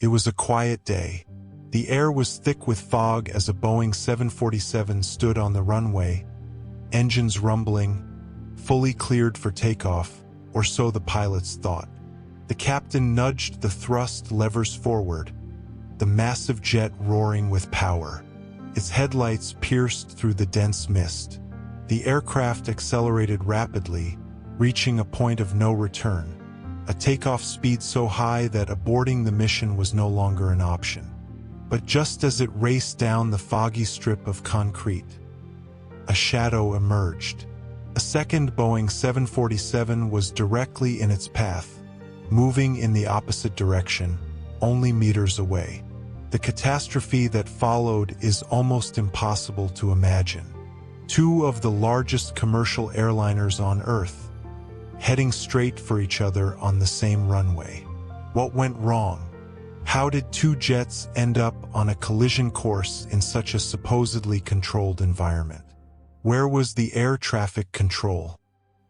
It was a quiet day. The air was thick with fog as a Boeing 747 stood on the runway, engines rumbling, fully cleared for takeoff, or so the pilots thought. The captain nudged the thrust levers forward, the massive jet roaring with power. Its headlights pierced through the dense mist. The aircraft accelerated rapidly, reaching a point of no return, a takeoff speed so high that aborting the mission was no longer an option. But just as it raced down the foggy strip of concrete, a shadow emerged. A second Boeing 747 was directly in its path, moving in the opposite direction, only meters away. The catastrophe that followed is almost impossible to imagine. Two of the largest commercial airliners on Earth, heading straight for each other on the same runway. What went wrong? How did two jets end up on a collision course in such a supposedly controlled environment? Where was the air traffic control?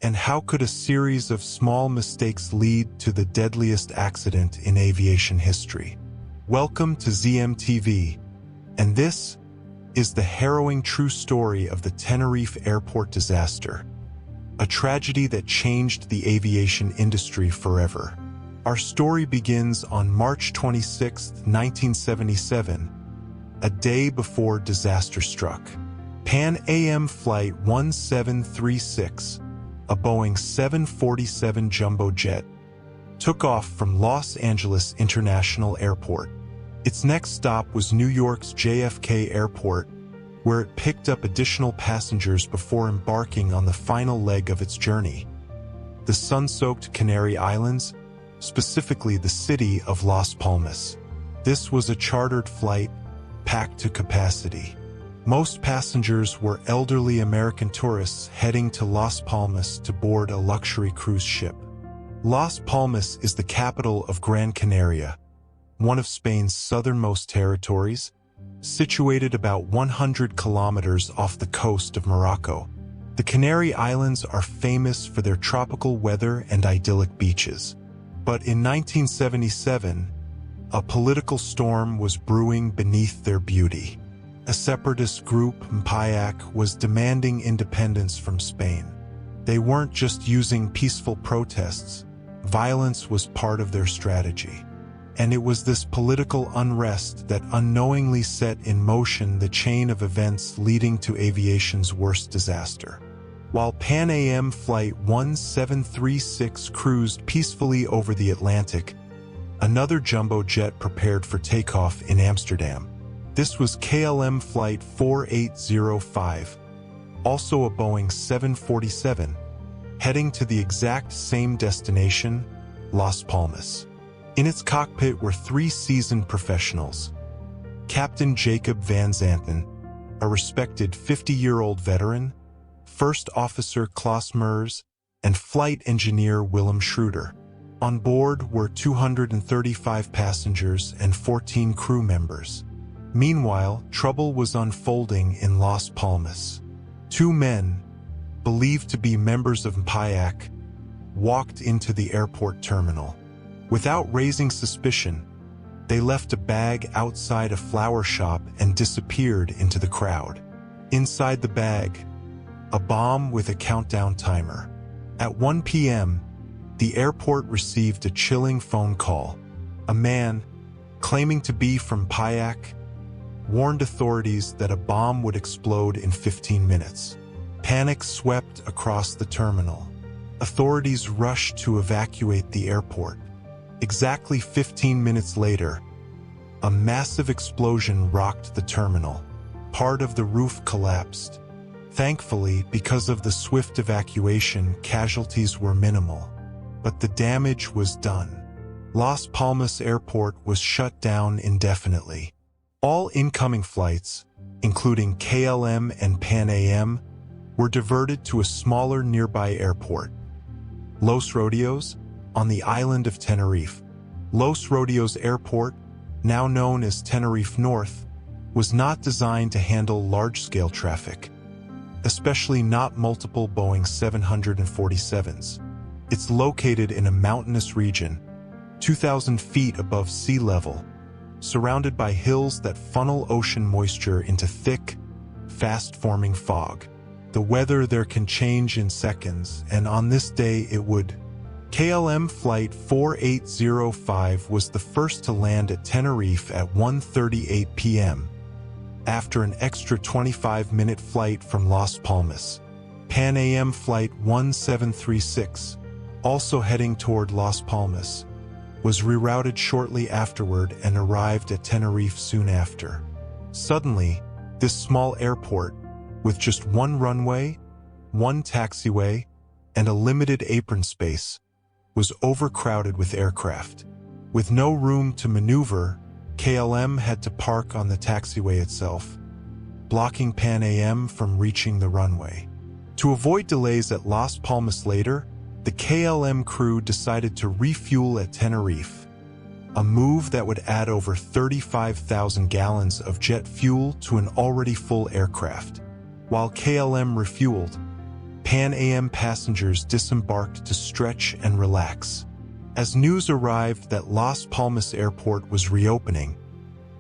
And how could a series of small mistakes lead to the deadliest accident in aviation history? Welcome to ZMTV, and this is the harrowing true story of the Tenerife Airport Disaster, a tragedy that changed the aviation industry forever. Our story begins on March 26, 1977, a day before disaster struck. Pan Am Flight 1736, a Boeing 747 jumbo jet, took off from Los Angeles International Airport. Its next stop was New York's JFK Airport, where it picked up additional passengers before embarking on the final leg of its journey, the sun-soaked Canary Islands, specifically the city of Las Palmas. This was a chartered flight, packed to capacity. Most passengers were elderly American tourists heading to Las Palmas to board a luxury cruise ship. Las Palmas is the capital of Gran Canaria, one of Spain's southernmost territories, situated about 100 kilometers off the coast of Morocco. The Canary Islands are famous for their tropical weather and idyllic beaches. But in 1977, a political storm was brewing beneath their beauty. A separatist group, MPAYAC, was demanding independence from Spain. They weren't just using peaceful protests. Violence was part of their strategy. And it was this political unrest that unknowingly set in motion the chain of events leading to aviation's worst disaster. While Pan Am Flight 1736 cruised peacefully over the Atlantic, another jumbo jet prepared for takeoff in Amsterdam. This was KLM Flight 4805, also a Boeing 747, heading to the exact same destination, Las Palmas. In its cockpit were three seasoned professionals: Captain Jacob Van Zanten, a respected 50-year-old veteran, First Officer Klaus Mers, and Flight Engineer Willem Schroeder. On board were 235 passengers and 14 crew members. Meanwhile, trouble was unfolding in Las Palmas. Two men, believed to be members of MPAYAC, walked into the airport terminal. Without raising suspicion, they left a bag outside a flower shop and disappeared into the crowd. Inside the bag, a bomb with a countdown timer. At 1 p.m., the airport received a chilling phone call. A man, claiming to be from MPAYAC, warned authorities that a bomb would explode in 15 minutes. Panic swept across the terminal. Authorities rushed to evacuate the airport. Exactly 15 minutes later, a massive explosion rocked the terminal. Part of the roof collapsed. Thankfully, because of the swift evacuation, casualties were minimal. But the damage was done. Las Palmas Airport was shut down indefinitely. All incoming flights, including KLM and Pan Am, were diverted to a smaller nearby airport, Los Rodeos, on the island of Tenerife. Los Rodeos Airport, now known as Tenerife North, was not designed to handle large-scale traffic, especially not multiple Boeing 747s. It's located in a mountainous region, 2,000 feet above sea level, surrounded by hills that funnel ocean moisture into thick, fast-forming fog. The weather there can change in seconds, and on this day it would. KLM Flight 4805 was the first to land at Tenerife at 1:38 p.m. after an extra 25-minute flight from Las Palmas. Pan Am Flight 1736, also heading toward Las Palmas, was rerouted shortly afterward and arrived at Tenerife soon after. Suddenly, this small airport, with just one runway, one taxiway, and a limited apron space, was overcrowded with aircraft. With no room to maneuver, KLM had to park on the taxiway itself, blocking Pan Am from reaching the runway. To avoid delays at Las Palmas later, the KLM crew decided to refuel at Tenerife, a move that would add over 35,000 gallons of jet fuel to an already full aircraft. While KLM refueled, Pan Am passengers disembarked to stretch and relax. As news arrived that Las Palmas Airport was reopening,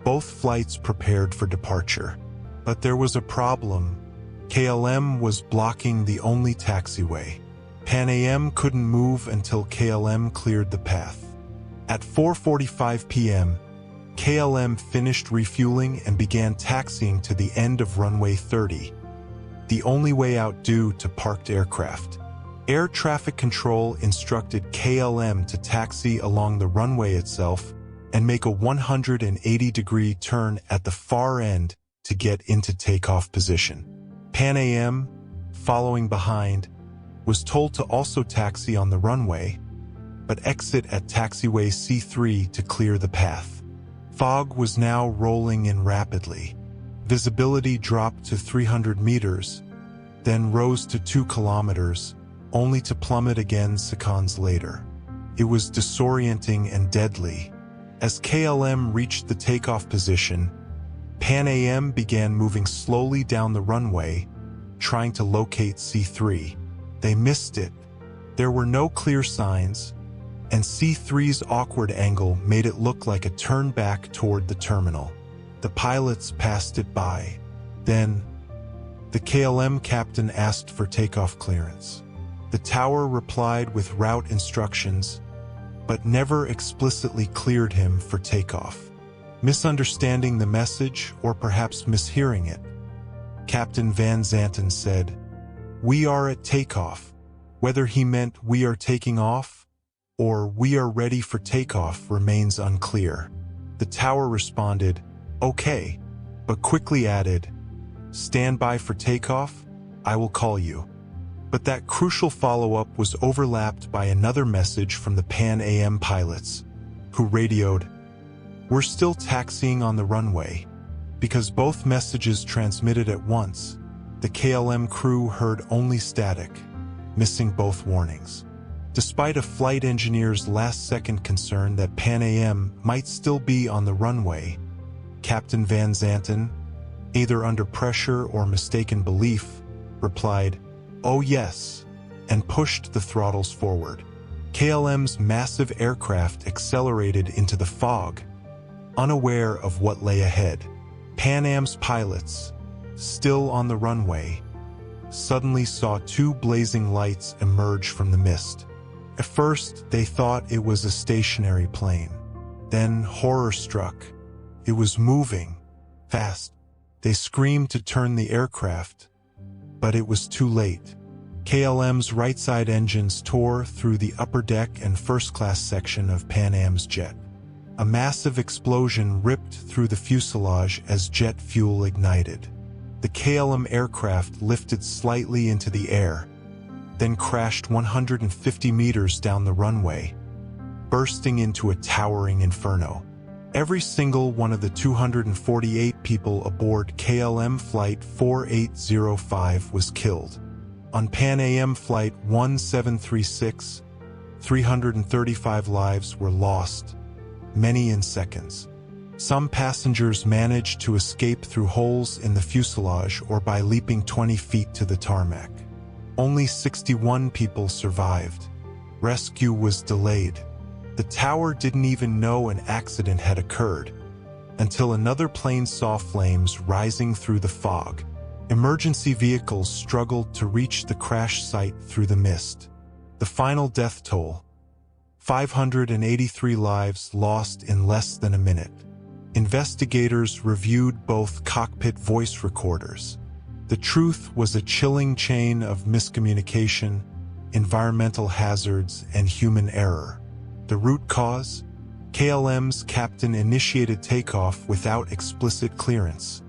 both flights prepared for departure. But there was a problem. KLM was blocking the only taxiway. Pan Am couldn't move until KLM cleared the path. At 4:45 p.m., KLM finished refueling and began taxiing to the end of runway 30, the only way out due to parked aircraft. Air traffic control instructed KLM to taxi along the runway itself and make a 180-degree turn at the far end to get into takeoff position. Pan Am, following behind, was told to also taxi on the runway, but exit at taxiway C3 to clear the path. Fog was now rolling in rapidly. Visibility dropped to 300 meters, then rose to 2 kilometers, only to plummet again seconds later. It was disorienting and deadly. As KLM reached the takeoff position, Pan Am began moving slowly down the runway, trying to locate C3. They missed it. There were no clear signs, and C3's awkward angle made it look like a turn back toward the terminal. The pilots passed it by. Then, the KLM captain asked for takeoff clearance. The tower replied with route instructions, but never explicitly cleared him for takeoff. Misunderstanding the message, or perhaps mishearing it, Captain Van Zanten said, "We are at takeoff." Whether he meant "we are taking off" or "we are ready for takeoff" remains unclear. The tower responded, "Okay," but quickly added, "Stand by for takeoff, I will call you." But that crucial follow-up was overlapped by another message from the Pan Am pilots, who radioed, "We're still taxiing on the runway." Because both messages transmitted at once, the KLM crew heard only static, missing both warnings. Despite a flight engineer's last-second concern that Pan Am might still be on the runway, Captain Van Zanten, either under pressure or mistaken belief, replied, "Oh yes," and pushed the throttles forward. KLM's massive aircraft accelerated into the fog, unaware of what lay ahead. Pan Am's pilots, still on the runway, suddenly saw 2 blazing lights emerge from the mist. At first, they thought it was a stationary plane. Then, horror struck. It was moving, fast. They screamed to turn the aircraft, but it was too late. KLM's right side engines tore through the upper deck and first-class section of Pan Am's jet. A massive explosion ripped through the fuselage as jet fuel ignited. The KLM aircraft lifted slightly into the air, then crashed 150 meters down the runway, bursting into a towering inferno. Every single one of the 248 people aboard KLM Flight 4805 was killed. On Pan Am Flight 1736, 335 lives were lost, many in seconds. Some passengers managed to escape through holes in the fuselage or by leaping 20 feet to the tarmac. Only 61 people survived. Rescue was delayed. The tower didn't even know an accident had occurred. until another plane saw flames rising through the fog. Emergency vehicles struggled to reach the crash site through the mist. The final death toll: 583 lives lost in less than a minute. Investigators reviewed both cockpit voice recorders. The truth was a chilling chain of miscommunication, environmental hazards, and human error. The root cause? KLM's captain initiated takeoff without explicit clearance,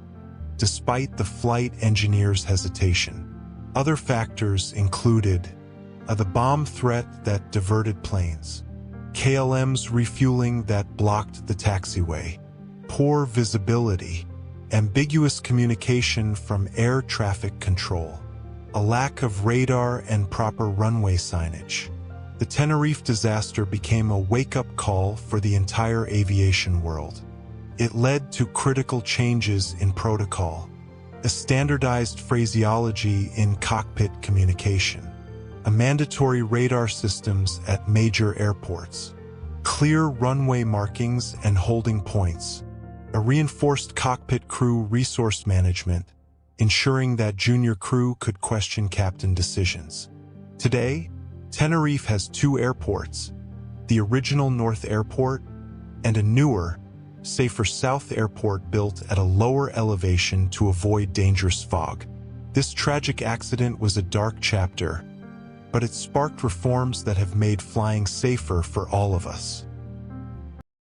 despite the flight engineer's hesitation. Other factors included the bomb threat that diverted planes, KLM's refueling that blocked the taxiway, poor visibility, ambiguous communication from air traffic control, a lack of radar and proper runway signage. The Tenerife disaster became a wake-up call for the entire aviation world. It led to critical changes in protocol, a standardized phraseology in cockpit communication, a mandatory radar systems at major airports, clear runway markings and holding points, a reinforced cockpit crew resource management, ensuring that junior crew could question captain decisions. Today, Tenerife has 2 airports, the original North Airport and a newer, safer South Airport built at a lower elevation to avoid dangerous fog. This tragic accident was a dark chapter, but it sparked reforms that have made flying safer for all of us.